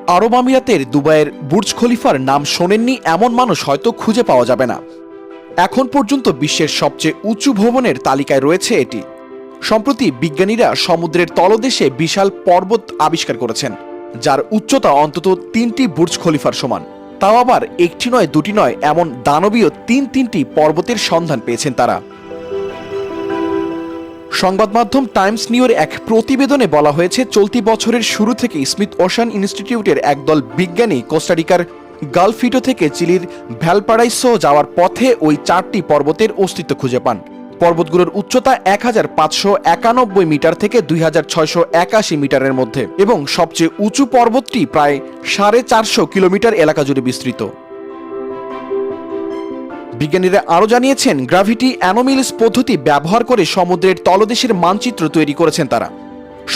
আরব আমিরাতের দুবাইয়ের বুর্জ খলিফার নাম শোনেননি এমন মানুষ হয়তো খুঁজে পাওয়া যাবে না। এখন পর্যন্ত বিশ্বের সবচেয়ে উঁচু ভবনের তালিকায় রয়েছে এটি। সম্প্রতি বিজ্ঞানীরা সমুদ্রের তলদেশে বিশাল পর্বত আবিষ্কার করেছেন, যার উচ্চতা অন্তত 3টি বুর্জ খলিফার সমান। তাও আবার একটি নয়, দুটি নয়, এমন দানবীয় তিনটি পর্বতের সন্ধান পেয়েছেন তারা। সংবাদ মাধ্যম টাইমস নিউর এক প্রতিবেদনে বলা হয়েছে, চলতি বছরের শুরু থেকে স্মিথ ওশান ইনস্টিটিউটের একদল বিজ্ঞানী কোস্টারিকার গালফিটো থেকে চিলির ভ্যালপারাইসো যাওয়ার পথে ওই 4টি পর্বতের অস্তিত্ব খুঁজে পান। পর্বতগুলোর উচ্চতা 1591 মিটার থেকে 2681 মিটারের মধ্যে এবং সবচেয়ে উঁচু পর্বতটি প্রায় 450 কিলোমিটার এলাকা জুড়ে বিস্তৃত। বিজ্ঞানীরা আরও জানিয়েছেন, গ্র্যাভিটি অ্যানোমেলিস পদ্ধতি ব্যবহার করে সমুদ্রের তলদেশের মানচিত্র তৈরি করেছেন তারা।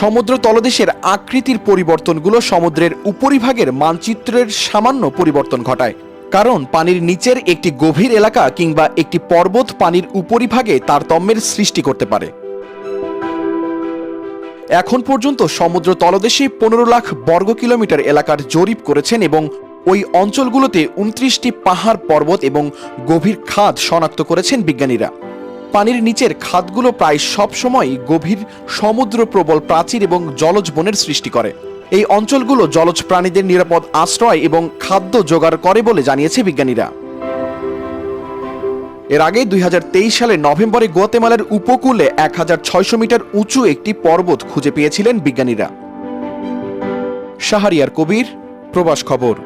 সমুদ্র তলদেশের আকৃতির পরিবর্তনগুলো সমুদ্রের উপরিভাগের মানচিত্রের সামান্য পরিবর্তন ঘটায়, কারণ পানির নিচের একটি গভীর এলাকা কিংবা একটি পর্বত পানির উপরিভাগে তারতম্যের সৃষ্টি করতে পারে। এখন পর্যন্ত সমুদ্র তলদেশে 15 লাখ বর্গ কিলোমিটার এলাকার জরিপ করেছেন এবং ওই অঞ্চলগুলোতে 29টি পাহাড়, পর্বত এবং গভীর খাদ শনাক্ত করেছেন বিজ্ঞানীরা। পানির নিচের খাদগুলো প্রায় সবসময় গভীর সমুদ্র প্রবল প্রাচীর এবং জলজ বনের সৃষ্টি করে। এই অঞ্চলগুলো জলজ প্রাণীদের নিরাপদ আশ্রয় এবং খাদ্য জোগাড় করে বলে জানিয়েছে বিজ্ঞানীরা। এর আগে 2023 সালের নভেম্বরে গুয়াতেমালার উপকূলে 1600 মিটার উঁচু একটি পর্বত খুঁজে পেয়েছিলেন বিজ্ঞানীরা। শাহরিয়ার কবির, প্রবাস খবর।